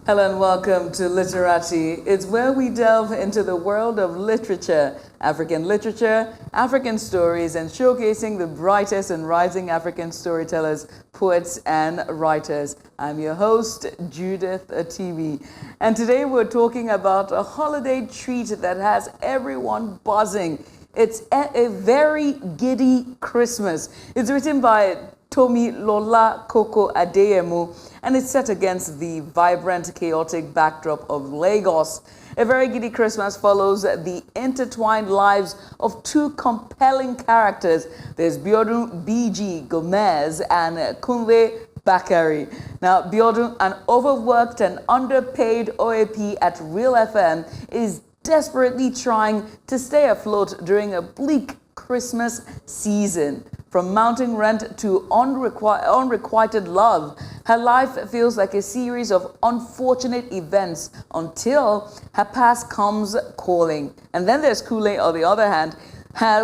Hello and welcome to Literati. It's where we delve into the world of literature, African stories, and showcasing the brightest and rising African storytellers, poets, and writers. I'm your host, Judith Atibi. And today we're talking about a holiday treat that has everyone buzzing. It's a Very Gidi Christmas. It's written by Tomilola Coco Adeyemo, and it's set against the vibrant, chaotic backdrop of Lagos. A Very Gidi Christmas follows the intertwined lives of two compelling characters. There's Biodun Gomez and Kunle Bakare. Now, Biodun, an overworked and underpaid OAP at Real FM, is desperately trying to stay afloat during a bleak Christmas season. From mounting rent to unrequited love, her life feels like a series of unfortunate events until her past comes calling. And then there's Kunle, on the other hand,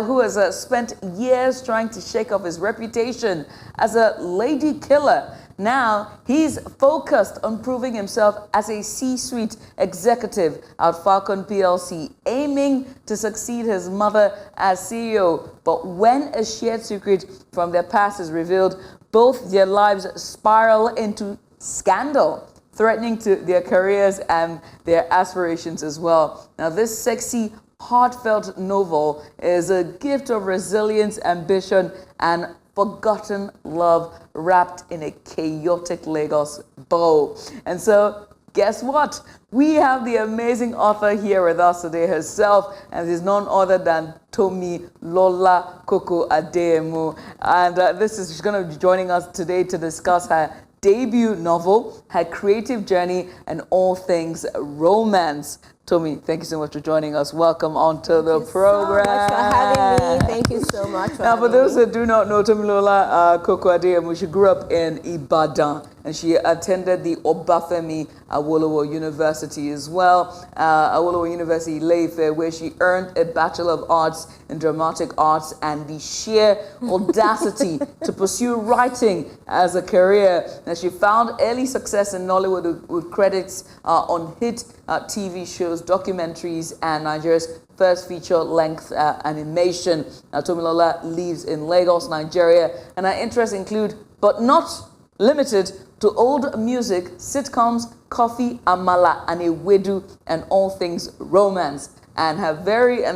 who has spent years trying to shake off his reputation as a lady killer. Now, he's focused on proving himself as a C-suite executive at Falcon PLC, aiming to succeed his mother as CEO. But when a shared secret from their past is revealed, both their lives spiral into scandal, threatening to their careers and their aspirations as well. Now, this sexy, heartfelt novel is a gift of resilience, ambition, and forgotten love wrapped in a chaotic Lagos bow. And so, guess what? We have the amazing author here with us today herself, and is none other than Tomilola Coco Adeyemo. And she's going to be joining us today to discuss her debut novel, her creative journey, and all things romance. Tomi, thank you so much for joining us. Welcome onto the program. Thank you so much for having me. Thank you so much for Now, for those that do not know Tomilola Coco Adeyemo, she grew up in Ibadan, and she attended the Obafemi Awolowo University as well, Awolowo University Ile-Ife, where she earned a Bachelor of Arts in Dramatic Arts and the sheer audacity to pursue writing as a career. And she found early success in Nollywood with credits on hit TV shows, documentaries, and Nigeria's first feature-length animation. Now, Tomilola lives in Lagos, Nigeria, and her interests include, but not limited to, old music, sitcoms, coffee, amala, and ewedu, and all things romance. And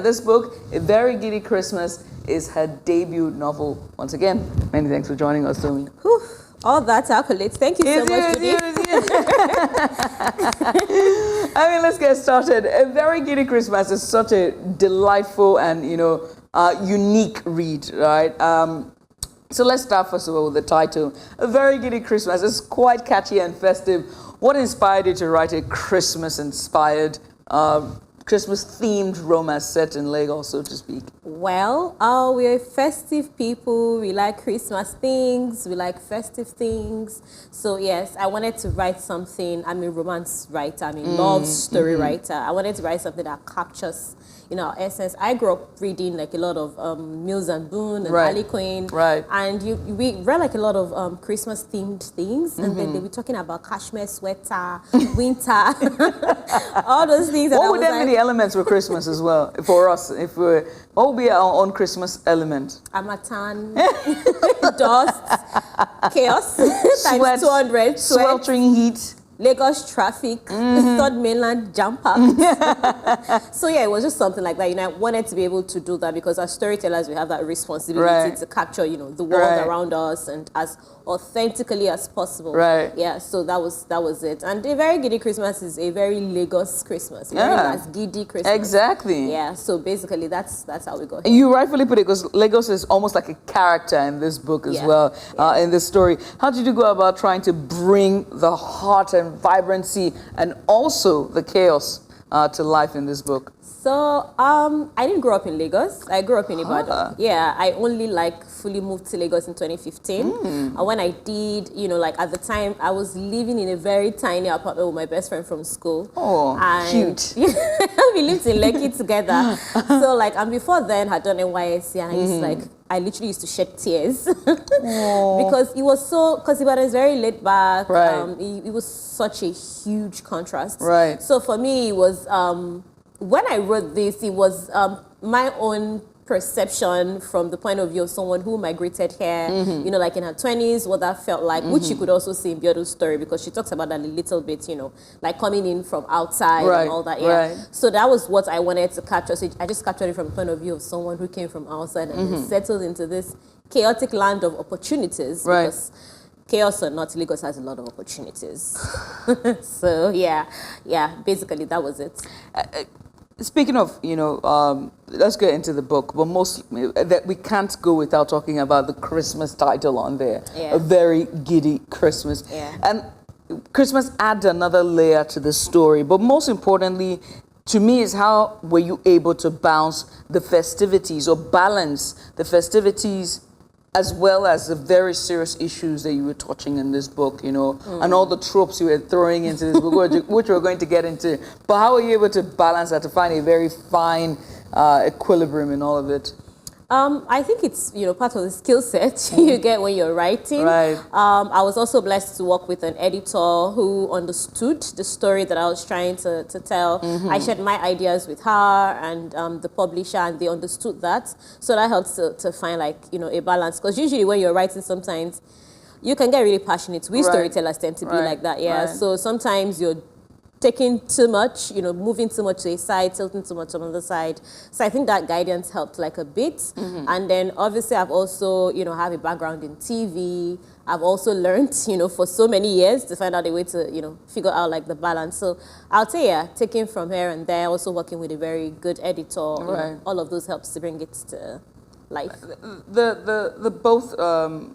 this book, A Very Gidi Christmas, is her debut novel. Once again, many thanks for joining us, Tomi. All that accolades. Thank you so much, Judy. I mean, let's get started. A Very Gidi Christmas is such a delightful and, unique read, right? So let's start first of all with the title. A Very Gidi Christmas is quite catchy and festive. What inspired you to write a Christmas-inspired, Christmas-themed romance set in Lagos, so to speak? Well, we're festive people. We like Christmas things. We like festive things. So yes, I wanted to write something. I'm a romance writer. I'm a love story writer. I wanted to write something that captures, our essence. I grew up reading like a lot of Mills and Boone and Harley Quinn. Right. And we read like a lot of Christmas themed things. And then they were talking about cashmere sweater, winter, all those things. What would be the elements for Christmas as well for us? What would be our own Christmas element? Amatan, dust, chaos, Sweat, times 200, sweltering heat. Lagos traffic, third mainland jam packed. So yeah, it was just something like that. I wanted to be able to do that because as storytellers, we have that responsibility to capture, the world around us and as authentically as possible. Right. Yeah. So that was it. And a Very Gidi Christmas is a very Lagos Christmas. Very nice giddy Christmas. Exactly. Yeah. So basically, that's how we go here. You rightfully put it, because Lagos is almost like a character in this book as well, in this story. How did you go about trying to bring the heart and vibrancy and also the chaos to life in this book? So, I didn't grow up in Lagos. I grew up in Ibadan. Yeah, I only fully moved to Lagos in 2015. And when I did, at the time, I was living in a very tiny apartment with my best friend from school. Oh, cute. We lived in Lekki together. So, and before then, had done NYSC, and I used to I literally used to shed tears because it was so, because Ibadan is very laid back. Right. It was such a huge contrast. Right. So for me, it was, when I wrote this, it was my own perception from the point of view of someone who migrated here, you know, like in her 20s, what that felt like, which you could also see in Biodun's story, because she talks about that a little bit, you know, like coming in from outside and all that. Yeah. Right. So that was what I wanted to capture. So I just captured it from the point of view of someone who came from outside and then settled into this chaotic land of opportunities. Right. Because chaos or not, Lagos has a lot of opportunities. So yeah, basically that was it. Speaking of, you know, let's get into the book, but mostly that we can't go without talking about the Christmas title on there. Yeah. A Very Gidi Christmas. Yeah. And Christmas adds another layer to the story, but most importantly, to me, is how were you able to balance the festivities or balance the festivities as well as the very serious issues that you were touching in this book, you know, and all the tropes you were throwing into this book, which we're going to get into. But how were you able to balance that, to find a very fine equilibrium in all of it? I think it's, you know, part of the skill set you get when you're writing. Right. I was also blessed to work with an editor who understood the story that I was trying to tell. I shared my ideas with her and the publisher, and they understood that. So that helps to find, like, you know, a balance. Because usually when you're writing, sometimes you can get really passionate. We storytellers tend to be like that, yeah. So sometimes you're taking too much, you know, moving too much to a side, tilting too much on the other side. So I think that guidance helped like a bit. And then obviously I've also, you know, have a background in TV. I've also learned, you know, for so many years to find out a way to, you know, figure out like the balance. So I'll say, yeah, taking from here and there, also working with a very good editor, you know, all of those helps to bring it to life. The both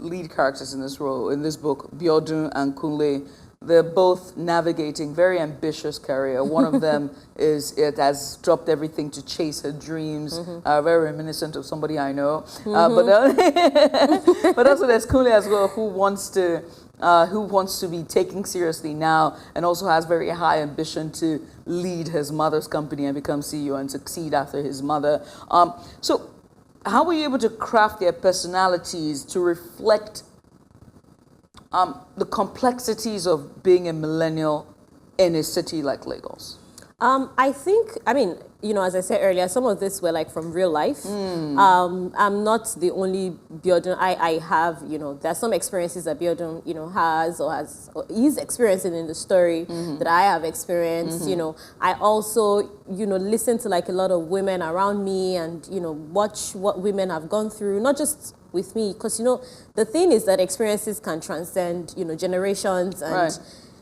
lead characters in this role, in this book, Biodun and Kunle, they're both navigating very ambitious career. One of them has dropped everything to chase her dreams, very reminiscent of somebody I know. But also there's Kunle as well, who wants to be taken seriously now, and also has very high ambition to lead his mother's company and become CEO and succeed after his mother. So how were you able to craft their personalities to reflect the complexities of being a millennial in a city like Lagos? I think, I mean, you know, as I said earlier, some of this were like from real life. I'm not the only Biodun. I have, you know, there are some experiences that Biodun, you know, has or is experiencing in the story that I have experienced. You know, I also, you know, listen to like a lot of women around me and, you know, watch what women have gone through, not just with me, because, you know, the thing is that experiences can transcend, you know, generations, and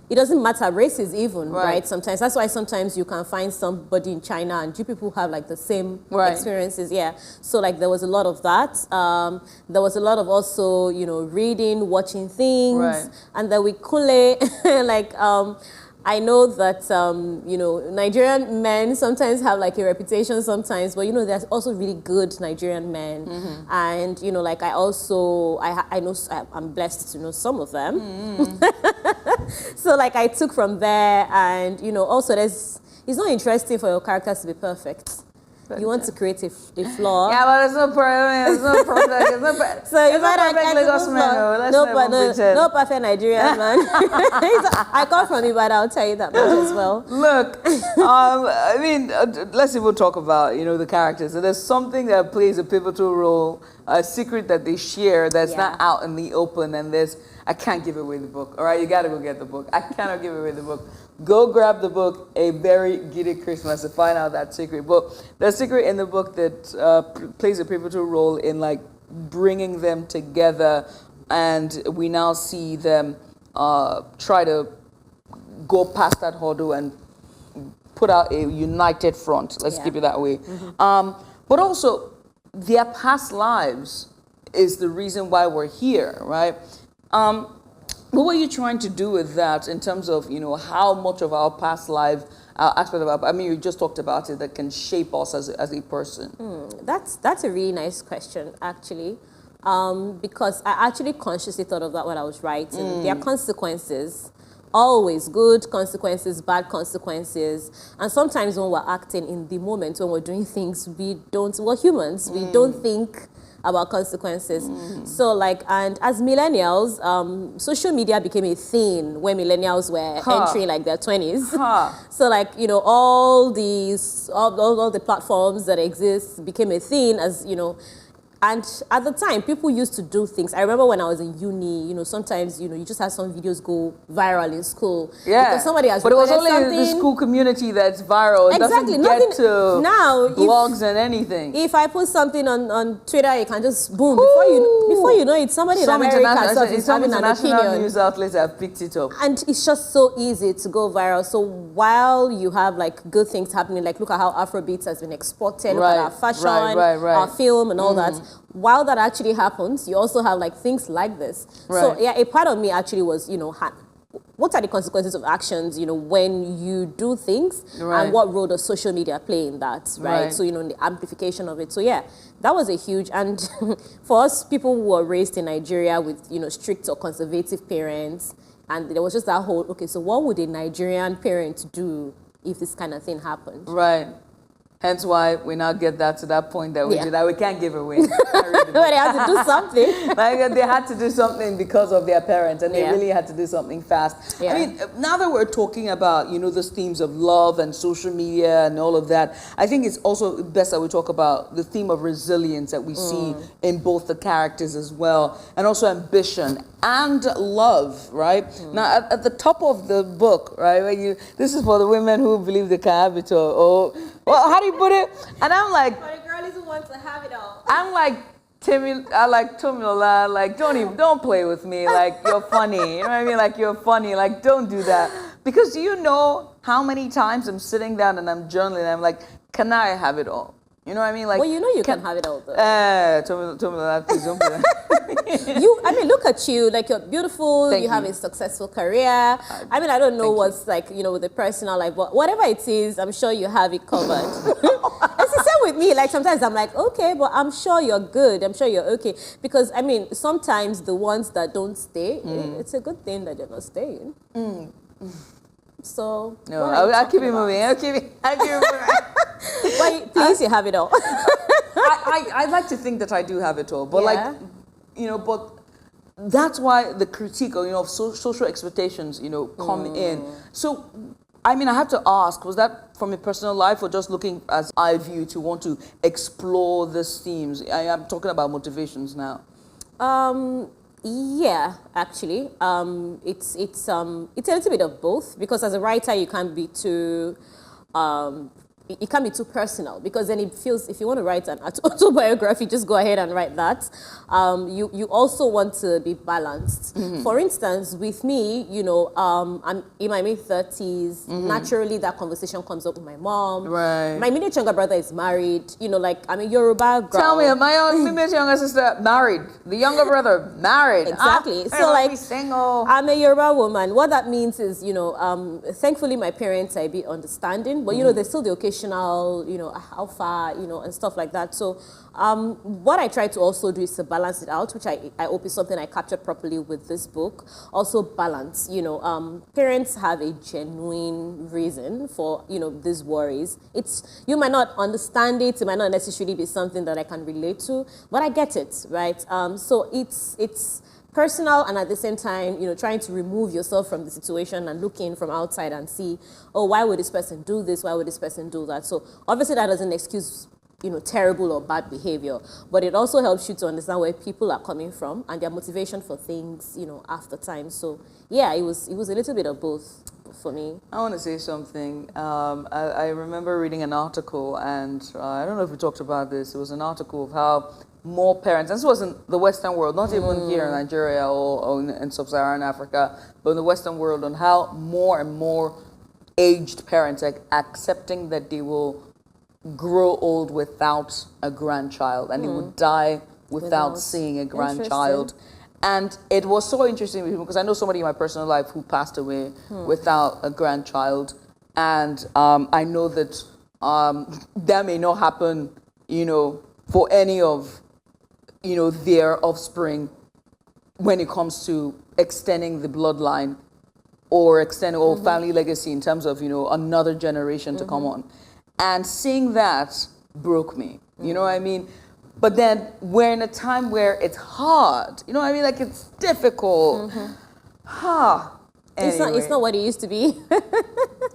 it doesn't matter races even, right? Sometimes that's why sometimes you can find somebody in China and you people have like the same experiences. So like there was a lot of that. There was a lot of also, you know, reading, watching things, and then with Kunle, like I know that, you know, Nigerian men sometimes have like a reputation sometimes, but, you know, there's also really good Nigerian men. And, you know, like I also, I know, I'm blessed to know some of them. So like I took from there, and, you know, also it's not interesting for your characters to be perfect. You want to create a flaw. Yeah, but it's not perfect. It's not perfect. It's not perfect. So it's not perfect Lagos man. No perfect Nigerian man. I come from Ibadan, I'll tell you that much as well. Look, I mean, let's even talk about, you know, the characters. And there's something that plays a pivotal role, a secret that they share that's not out in the open. And I can't give away the book. All right, you got to go get the book. I cannot give away the book. Go grab the book, A Very Gidi Christmas, to find out that secret. But the secret in the book that plays a pivotal role in like bringing them together, and we now see them try to go past that hurdle and put out a united front. Let's keep it that way. But also, their past lives is the reason why we're here, right? What were you trying to do with that in terms of, you know, how much of our past life, aspect of our, I mean, you just talked about it, that can shape us as a person? That's a really nice question, actually, because I actually consciously thought of that when I was writing. There are consequences, always good consequences, bad consequences, and sometimes when we're acting in the moment, when we're doing things, we're humans, we don't think about consequences. So like, and as millennials, social media became a thing when millennials were entering like their 20s. So like, you know, all the platforms that exist became a thing as, you know, and at the time, people used to do things. I remember when I was in uni, you know, sometimes, you know, you just have some videos go viral in school. Yeah. Because somebody has but it was only something. the school community that's viral. It Exactly. doesn't get to now, blogs and anything. If I put something on Twitter, it can just boom. Before you know it, somebody in America is having an opinion. News outlets have picked it up. And it's just so easy to go viral. So while you have like good things happening, like look at how Afrobeats has been exported, look at our fashion, our film and all that. While that actually happens, you also have like things like this. So yeah, a part of me actually was, you know, what are the consequences of actions, you know, when you do things and what role does social media play in that, right? So, you know, the amplification of it. So yeah, that was a huge, and for us, people who were raised in Nigeria with, you know, strict or conservative parents, and there was just that whole, okay, so what would a Nigerian parent do if this kind of thing happened? Right. Hence why we now get that to that point that we did that we can't give away. But they had to do something. Like they had to do something because of their parents, and they really had to do something fast. I mean, now that we're talking about, you know, those themes of love and social media and all of that, I think it's also best that we talk about the theme of resilience that we see in both the characters as well, and also ambition and love, right? Now, at the top of the book, right, this is for the women who believe they can have it all. Or, well, how do you put it? And I'm like, for the girlies who want to have it all. I'm like, I like Tomilola, like, don't play with me, like, you're funny, you know what I mean? Like, you're funny, like, don't do that. Because do you know how many times I'm sitting down and I'm journaling and I'm like, can I have it all? You know what I mean? Like, well, you know you can have it all, though. Tomilola, please don't do that. I mean, look at you. Like, you're beautiful. You have a successful career. I mean, I don't know what's like, you know, with the personal life, but whatever it is, I'm sure you have it covered. It's the same with me. Like, sometimes I'm like, okay, but I'm sure you're good. I'm sure you're okay. Because, I mean, sometimes the ones that don't stay, it's a good thing that they're not staying. So, no, I'll keep it moving. I'll keep it moving. But please, you have it all. I like to think that I do have it all, but like, you know, but that's why the critique, you know, of social expectations, you know, come in. So, I mean, I have to ask, was that from a personal life or just looking as I view to want to explore these themes? I am talking about motivations now. Yeah, actually, it's a little bit of both, because as a writer you can't be too it can't be too personal, because then it feels, if you want to write an autobiography, just go ahead and write that. You also want to be balanced. For instance, with me, you know, I'm in my mid-30s. Naturally, that conversation comes up with my mom. Right. My immediate younger brother is married. You know, like, I'm a Yoruba girl. Tell me, my immediate younger sister married. The younger brother married. Exactly. So like, single. I'm a Yoruba woman. What that means is, you know, thankfully my parents are a bit understanding, but you know, there's still the occasional, you know, how far, you know, and stuff like that. So what I try to also do is to balance it out, which I hope is something I captured properly with this book. Also balance, you know, parents have a genuine reason for, you know, these worries. You might not understand it, it might not necessarily be something that I can relate to, but I get it, right? So it's personal, and at the same time, you know, trying to remove yourself from the situation and look in from outside and see, oh, why would this person do this? Why would this person do that? So obviously that doesn't excuse, you know, terrible or bad behavior, but it also helps you to understand where people are coming from and their motivation for things, you know, after time. So yeah, it was a little bit of both for me. I want to say something. I remember reading an article, and I don't know if we talked about this. It was an article of how more parents, and this was in the Western world, not even here in Nigeria or in sub-Saharan Africa, but in the Western world, on how more and more aged parents are accepting that they will grow old without a grandchild, and they would die without seeing a grandchild. And it was so interesting because I know somebody in my personal life who passed away without a grandchild, and I know that that may not happen, you know, for any of, you know, their offspring when it comes to extending the bloodline or extending or family legacy in terms of, you know, another generation to come on. And seeing that broke me. You know what I mean? but then we're in a time where it's hard. You know what I mean? Like it's difficult. Anyway, It's not what it used to be.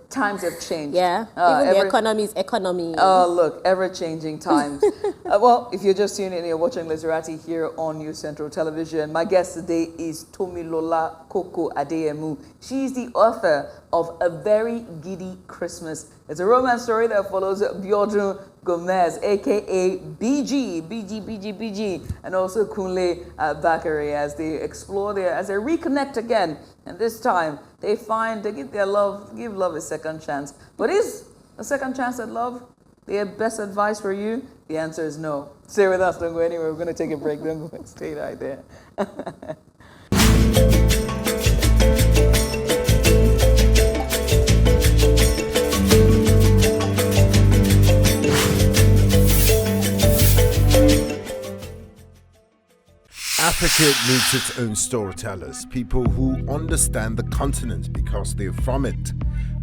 times have changed. Yeah. Even the economy is economy. Oh, look, ever-changing times. Well, if you're just tuning in, you're watching Literati here on News Central Television. My guest today is Tomilola Coco Adeyemo. She's the author of A Very Gidi Christmas. It's a romance story that follows Biodun Gomez, a.k.a. BG, and also Kunle Bakare as they explore as they reconnect again. And this time, they give love a second chance. But is a second chance at love the best advice for you? The answer is no. Stay with us, don't go anywhere. We're going to take a break. Don't go, stay right there. Africa needs its own storytellers, people who understand the continent because they're from it.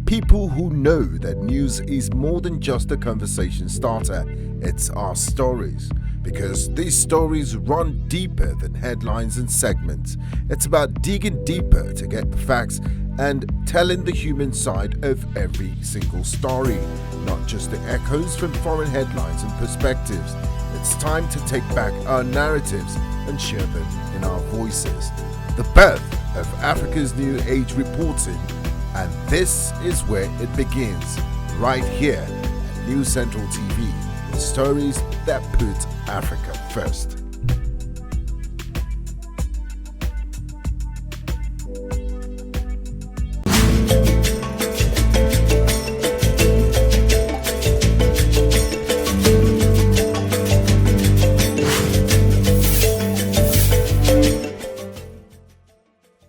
People who know that news is more than just a conversation starter, it's our stories. Because these stories run deeper than headlines and segments. It's about digging deeper to get the facts and telling the human side of every single story, not just the echoes from foreign headlines and perspectives. It's time to take back our narratives and share them in our voices. The birth of Africa's New Age reporting, and this is where it begins, right here at News Central TV, with stories that put Africa first.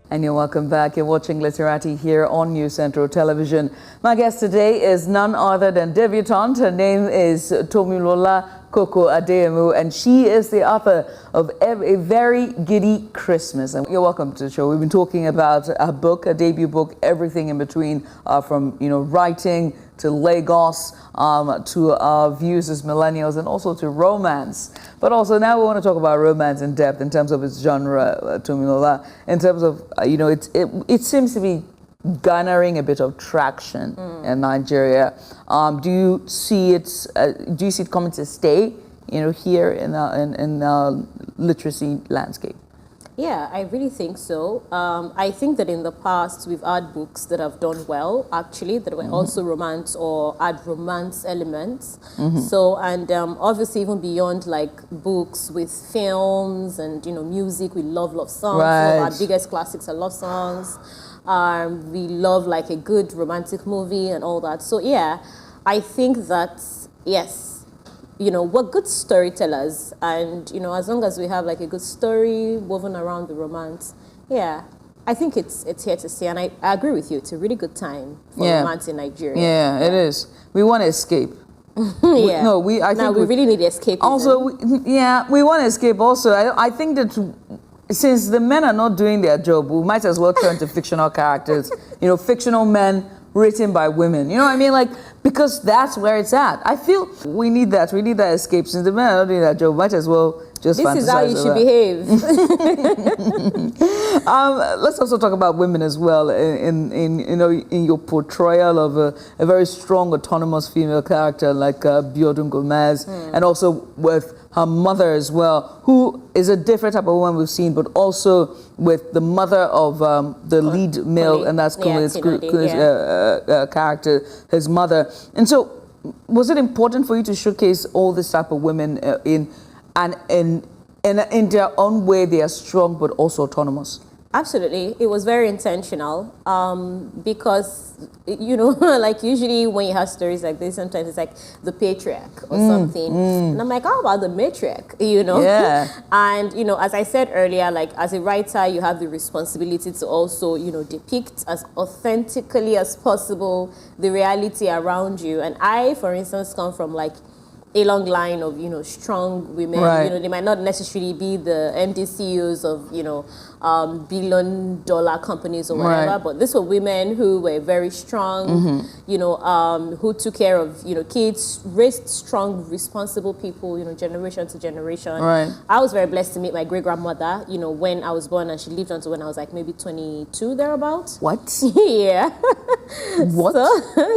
And you're welcome back. You're watching Literati here on News Central Television. My guest today is none other than debutante. Her name is Tomilola Coco Adeyemo, and she is the author of A Very Gidi Christmas. And you're welcome to the show. We've been talking about a book, a debut book, everything in between, from writing to Lagos, to views as millennials, and also to romance. But also now we want to talk about romance in depth in terms of its genre, Tomilola, in terms of, it seems to be garnering a bit of traction in Nigeria. Do you see it coming to stay, here in the literacy landscape? Yeah, I really think so. I think that in the past we've had books that have done well, actually, that were also romance or had romance elements. So, and obviously even beyond like books with films and, music, we love songs. Right. Some of our biggest classics are love songs. We love like a good romantic movie and all that. So yeah, I think that, yes, we're good storytellers, and as long as we have like a good story woven around the romance, yeah, I think it's here to stay. And I agree with you, it's a really good time for romance in Nigeria. Yeah, it is. We want to escape. Yeah. We really need escape. Also, we want to escape. Also, I think that since the men are not doing their job, we might as well turn to fictional characters. Fictional men written by women. You know what I mean? Like, because that's where it's at. I feel we need that. We need that escape. Since the men are not doing that job, might as well just fantasize. This is how you should behave. Let's also talk about women as well in your portrayal of a very strong, autonomous female character like Biodun Gomez, and also with her mother as well, who is a different type of woman we've seen, but also with the mother of the lead male, and that's Kunle's character, his mother. And so, was it important for you to showcase all this type of women in their own way? They are strong, but also autonomous. Absolutely. It was very intentional because, like usually when you have stories like this, sometimes it's like the patriarch or something. And I'm like, how about the matriarch, Yeah. And, as I said earlier, like as a writer, you have the responsibility to also, depict as authentically as possible the reality around you. And I, for instance, come from like a long line of, you know, strong women. Right. You know, they might not necessarily be the MD CEOs of, you know, billion-dollar companies or whatever, Right. but these were women who were very strong, you know, who took care of, you know, kids, raised strong, responsible people, you know, generation to generation. Right. I was very blessed to meet my great-grandmother, you know, when I was born, and she lived until when I was like maybe 22, thereabouts. What? Yeah. What?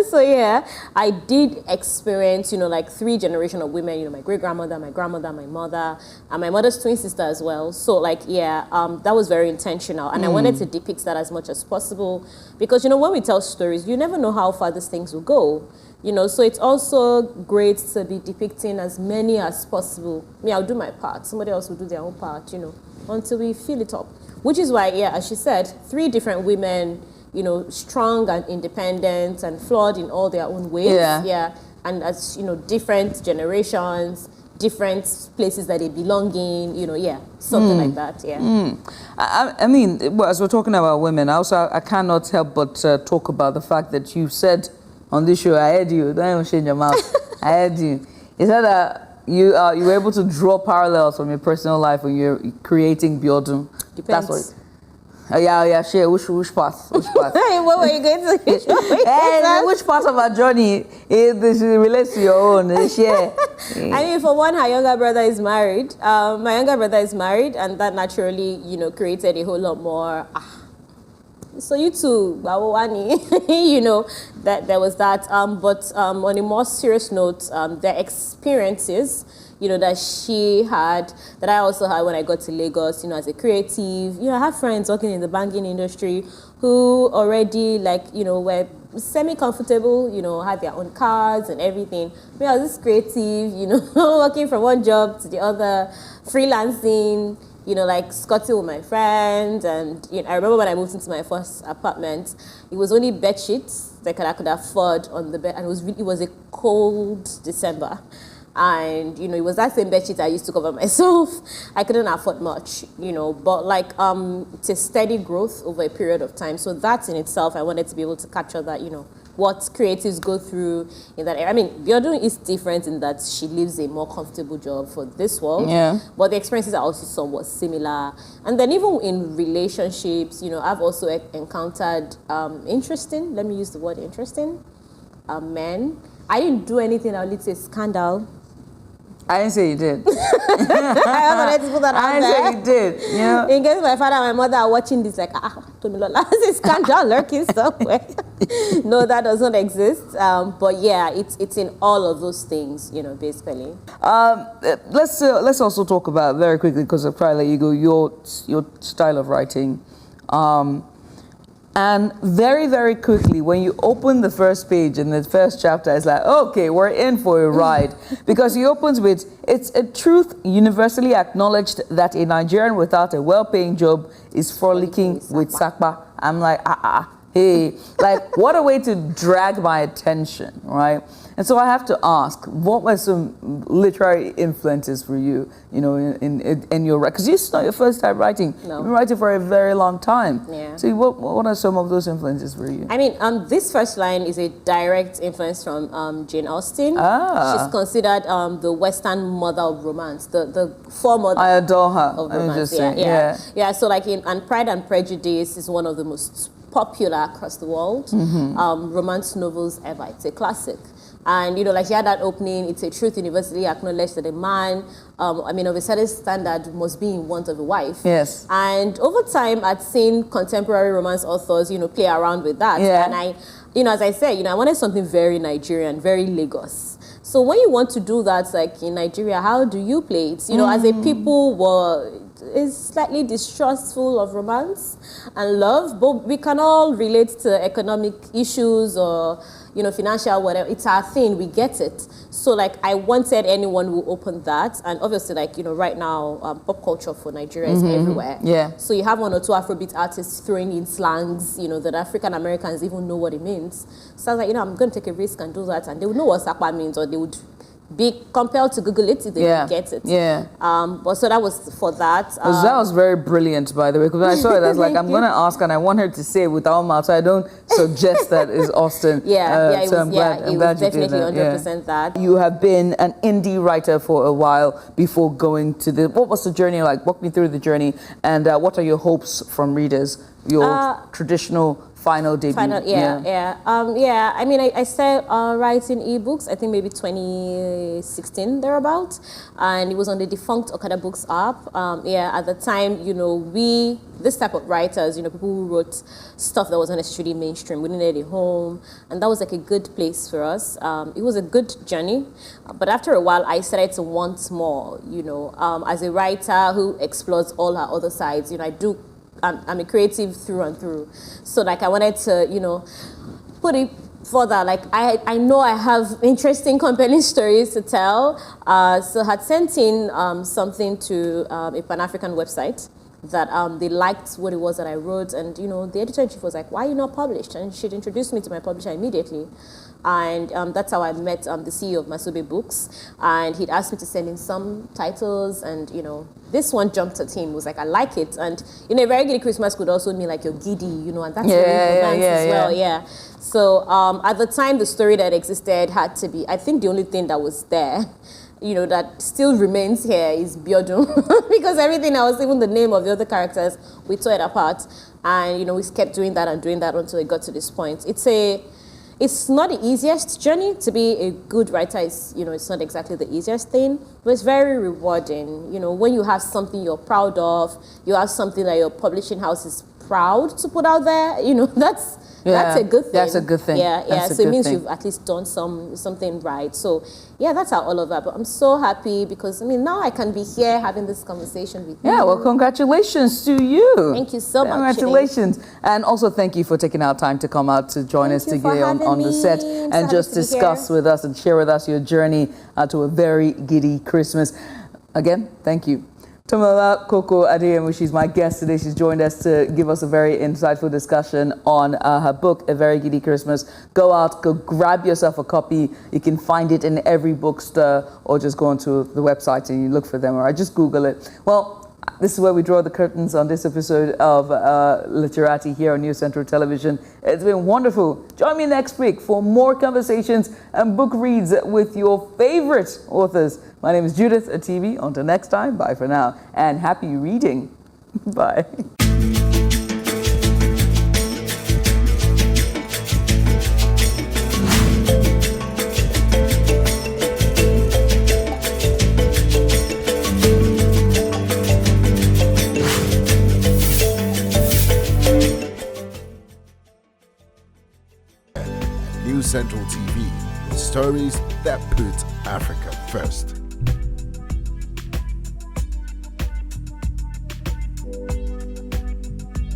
So yeah, I did experience, you know, like 3 generations of women, you know, my great-grandmother, my grandmother, my mother, and my mother's twin sister as well. So like, yeah, that was very intentional. And I wanted to depict that as much as possible because, you know, when we tell stories, you never know how far these things will go. You know, so it's also great to be depicting as many as possible. Me, I'll do my part. Somebody else will do their own part, you know, until we fill it up. Which is why, yeah, as she said, 3 different women, you know, strong and independent and flawed in all their own ways. Yeah. Yeah. And as, you know, different generations, different places that they belong in, you know, yeah, something like that, yeah. I mean, well, as we're talking about women, I cannot help but talk about the fact that you said on this show, I heard you, don't even change your mouth, I heard you. You said that you were able to draw parallels from your personal life when you're creating Biodun. Depends. That's what. Yeah, share. Which part? Hey, what were you going to Which part of our journey this relates to your own? Share. I mean, for one, her younger brother is married. My younger brother is married, and that naturally, you know, created a whole lot more. So you too, Bawani, you know, that there was that. But on a more serious note, their experiences, you know, that she had, that I also had when I got to Lagos, you know, as a creative. You know, I have friends working in the banking industry who already, like, you know, were semi-comfortable, you know, had their own cars and everything. Me, I was just creative, you know, working from one job to the other, freelancing, you know, like Scotty with my friend. And you know, I remember when I moved into my first apartment, it was only bed sheets that I could afford on the bed, and it was a cold December. And, you know, it was that same bedsheet I used to cover myself. I couldn't afford much, you know, but like, it's a steady growth over a period of time. So that in itself, I wanted to be able to capture that, you know, what creatives go through in that area. I mean, Biodun is different in that she lives a more comfortable job for this world. Yeah. But the experiences are also somewhat similar. And then even in relationships, you know, I've also encountered interesting, let me use the word interesting, men. I didn't do anything that would say scandal. I didn't say you did. I wanted to put that I out didn't there. say you did. You know? In case my father and my mother are watching this, like, Tomilola, there's a scandal lurking somewhere. No, that doesn't exist. But yeah, it's in all of those things, you know, basically. Let's also talk about very quickly, because I'll probably let you go, your style of writing. And very, very quickly, when you open the first page in the first chapter, it's like, okay, we're in for a ride. Because he opens with, it's a truth universally acknowledged that a Nigerian without a well-paying job is frolicking with Sakpa. I'm like, hey, like, what a way to drag my attention, right? And so I have to ask, what were some literary influences for you, you know, in your, because it's not your first time writing. No. You've been writing for a very long time. Yeah. So what are some of those influences for you? I mean, this first line is a direct influence from Jane Austen. Ah. She's considered the Western mother of romance, the foremother. I adore her. Of Let me romance. just say, Yeah. So like and Pride and Prejudice is one of the most popular across the world romance novels ever. It's a classic. And, you know, like she had that opening, it's a truth universally acknowledged that a man, I mean, of a certain standard must be in want of a wife. Yes. And over time, I'd seen contemporary romance authors, you know, play around with that. Yeah. And I, you know, as I said, you know, I wanted something very Nigerian, very Lagos. So when you want to do that, like in Nigeria, how do you play it? You know, as a people is slightly distrustful of romance and love, but we can all relate to economic issues or, you know, financial, whatever. It's our thing, we get it. So like I wanted anyone who opened that, and obviously like, you know, right now pop culture for Nigeria is everywhere. Yeah. So you have 1 or 2 Afrobeat artists throwing in slangs, you know, that African Americans even know what it means. So I was like, you know, I'm going to take a risk and do that, and they would know what Sakpa means, or they would be compelled to Google it if they didn't get it. Yeah. But so that was for that. That was very brilliant, by the way, because when I saw it, I was like, I'm going to ask, and I want her to say it with our mouth, so I don't suggest that is Austin. Yeah, so I'm glad it you was did definitely that. 100% that. You have been an indie writer for a while before going to what was the journey like? Walk me through the journey, and what are your hopes from readers? Your traditional final debut. I mean, I started writing ebooks, I think maybe 2016 thereabout, and it was on the defunct Okada Books app. At the time, this type of writers, people who wrote stuff that wasn't necessarily mainstream, we needed a home, and that was like a good place for us. It was a good journey, but after a while, I started to want more. As a writer who explores all her other sides, I'm a creative through and through. So I wanted to, put it further. I know I have interesting, compelling stories to tell. So I had sent in something to a Pan-African website that they liked what it was that I wrote. And, the editor-in-chief was like, why are you not published? And she'd introduced me to my publisher immediately. And that's how I met the CEO of Masobe Books. And he'd asked me to send in some titles. And, this one jumped at him. Was like, I like it. And, Very Gidi Christmas could also mean like you're giddy, and that's very romance as well. Yeah. So at the time, the story that existed had to be, I think the only thing that was there, that still remains here is Biodun. Because everything else, even the name of the other characters, we tore it apart. And, we kept doing that until it got to this point. It's not the easiest journey. To be a good writer is, it's not exactly the easiest thing, but it's very rewarding. When you have something you're proud of, you have something that your publishing house is proud to put out there, that's a good thing. That's a good thing. So it means you've at least done something right. So that's how all of that. But I'm so happy because now I can be here having this conversation with you. Yeah, well, congratulations to you. Thank you so much. Congratulations. And also thank you for taking our time to come out to join us today on the set and just discuss with us and share with us your journey to a very giddy Christmas. Again, thank you. Tomilola Coco Adeyemo, she's my guest today. She's joined us to give us a very insightful discussion on her book, A Very Gidi Christmas. Go out, go grab yourself a copy. You can find it in every bookstore or just go onto the website and you look for them, or just Google it. Well, this is where we draw the curtains on this episode of Literati here on News Central Television. It's been wonderful. Join me next week for more conversations and book reads with your favorite authors. My name is Judith Atibi. Until next time, bye for now, and happy reading. Bye. News Central TV, stories that put Africa first.